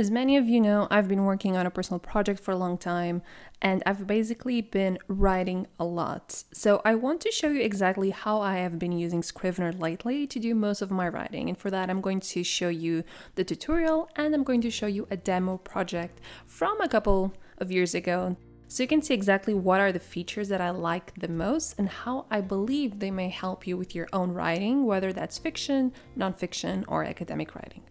As many of you know, I've been working on a personal project for a long time and I've basically been writing a lot. So I want to show you exactly how I have been using Scrivener lately to do most of my writing. And for that, I'm going to show you the tutorial and I'm going to show you a demo project from a couple of years ago. So you can see exactly what are the features that I like the most and how I believe they may help you with your own writing, whether that's fiction, nonfiction, or academic writing.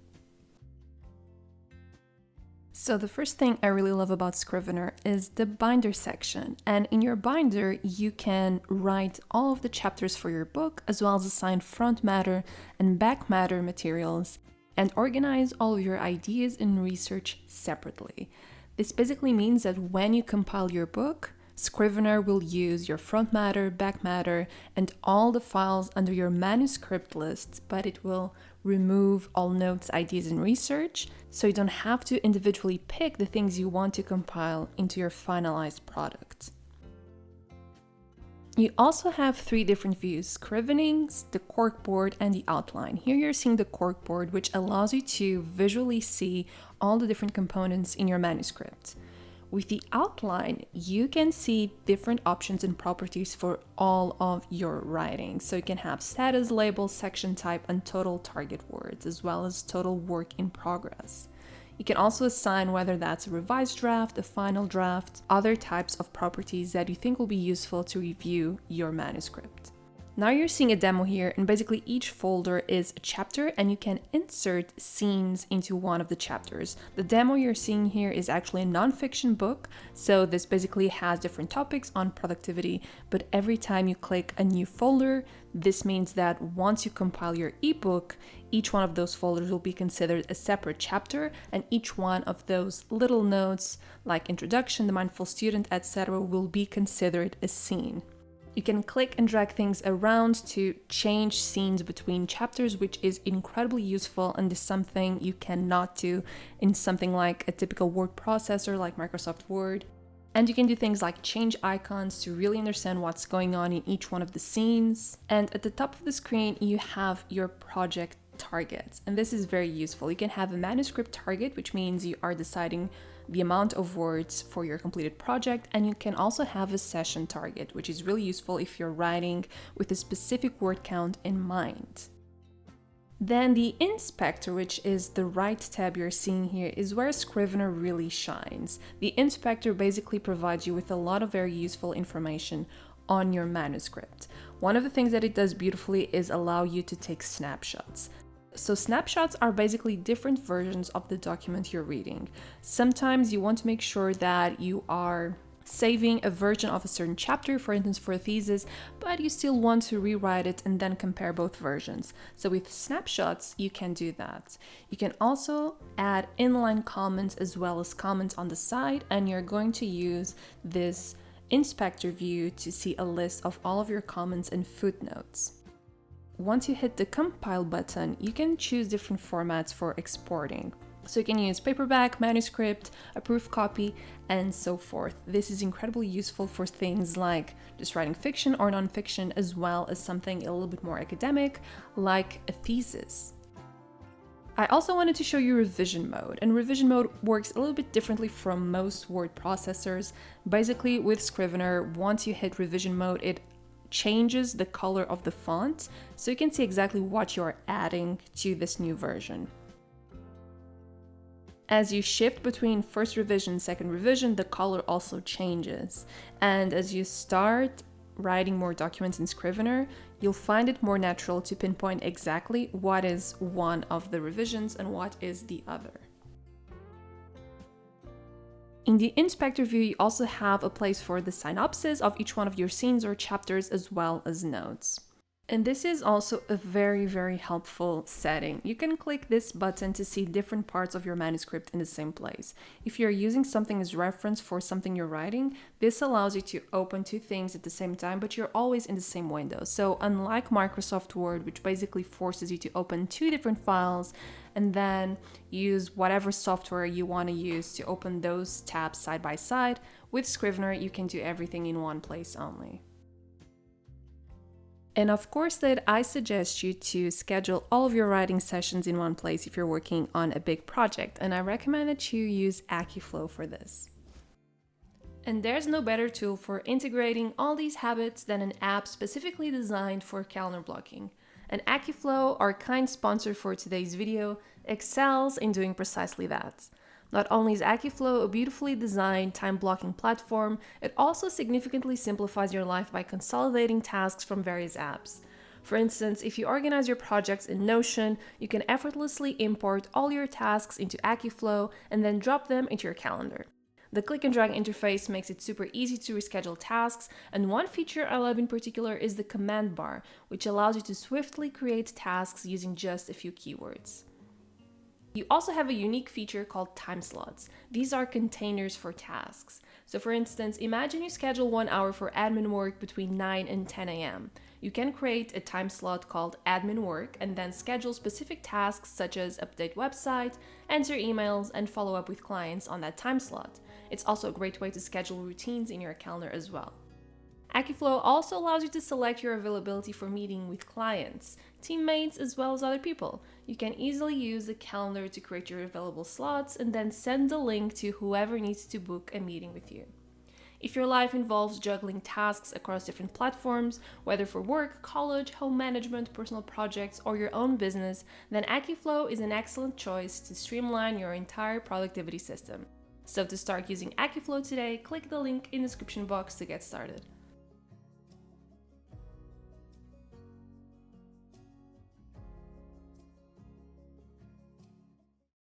So the first thing I really love about Scrivener is the binder section. And in your binder, you can write all of the chapters for your book, as well as assign front matter and back matter materials, and organize all of your ideas and research separately. This basically means that when you compile your book, Scrivener will use your front matter, back matter, and all the files under your manuscript lists, but it will remove all notes, ideas, and research, so you don't have to individually pick the things you want to compile into your finalized product. You also have three different views: Scrivenings, the corkboard, and the outline. Here you're seeing the corkboard, which allows you to visually see all the different components in your manuscript. With the outline, you can see different options and properties for all of your writing. So you can have status, label, section type, and total target words, as well as total work in progress. You can also assign whether that's a revised draft, a final draft, other types of properties that you think will be useful to review your manuscript. Now you're seeing a demo here, and basically each folder is a chapter and you can insert scenes into one of the chapters. The demo you're seeing here is actually a nonfiction book, so this basically has different topics on productivity, but every time you click a new folder, this means that once you compile your ebook, each one of those folders will be considered a separate chapter, and each one of those little notes like introduction, the mindful student, etc. will be considered a scene. You can click and drag things around to change scenes between chapters, which is incredibly useful and is something you cannot do in something like a typical word processor like Microsoft Word. And you can do things like change icons to really understand what's going on in each one of the scenes. And at the top of the screen, you have your project targets, and this is very useful. You can have a manuscript target, which means you are deciding the amount of words for your completed project, and you can also have a session target, which is really useful if you're writing with a specific word count in mind. Then the inspector, which is the right tab you're seeing here, is where Scrivener really shines. The inspector basically provides you with a lot of very useful information on your manuscript. One of the things that it does beautifully is allow you to take snapshots. So snapshots are basically different versions of the document you're reading. Sometimes you want to make sure that you are saving a version of a certain chapter, for instance for a thesis, but you still want to rewrite it and then compare both versions. So with snapshots, you can do that. You can also add inline comments as well as comments on the side, and you're going to use this inspector view to see a list of all of your comments and footnotes. Once you hit the compile button, you can choose different formats for exporting. So you can use paperback, manuscript, a proof copy, and so forth. This is incredibly useful for things like just writing fiction or nonfiction, as well as something a little bit more academic, like a thesis. I also wanted to show you revision mode, and revision mode works a little bit differently from most word processors. Basically, with Scrivener, once you hit revision mode, it changes the color of the font, so you can see exactly what you're adding to this new version. As you shift between first revision and second revision, the color also changes. And as you start writing more documents in Scrivener, you'll find it more natural to pinpoint exactly what is one of the revisions and what is the other. In the inspector view, you also have a place for the synopsis of each one of your scenes or chapters, as well as notes. And this is also a very, very helpful setting. You can click this button to see different parts of your manuscript in the same place. If you're using something as reference for something you're writing, this allows you to open two things at the same time, but you're always in the same window. So unlike Microsoft Word, which basically forces you to open two different files and then use whatever software you want to use to open those tabs side by side, with Scrivener, you can do everything in one place only. And of course, that I suggest you to schedule all of your writing sessions in one place if you're working on a big project, and I recommend that you use AccuFlow for this. And there's no better tool for integrating all these habits than an app specifically designed for calendar blocking. And AccuFlow, our kind sponsor for today's video, excels in doing precisely that. Not only is AccuFlow a beautifully designed time blocking platform, it also significantly simplifies your life by consolidating tasks from various apps. For instance, if you organize your projects in Notion, you can effortlessly import all your tasks into AccuFlow and then drop them into your calendar. The click and drag interface makes it super easy to reschedule tasks, and one feature I love in particular is the command bar, which allows you to swiftly create tasks using just a few keywords. You also have a unique feature called time slots. These are containers for tasks. So for instance, imagine you schedule 1 hour for admin work between 9 and 10 a.m. You can create a time slot called admin work and then schedule specific tasks such as update website, answer emails, and follow up with clients on that time slot. It's also a great way to schedule routines in your calendar as well. AccuFlow also allows you to select your availability for meeting with clients, teammates, as well as other people. You can easily use the calendar to create your available slots and then send the link to whoever needs to book a meeting with you. If your life involves juggling tasks across different platforms, whether for work, college, home management, personal projects, or your own business, then AccuFlow is an excellent choice to streamline your entire productivity system. So to start using AccuFlow today, click the link in the description box to get started.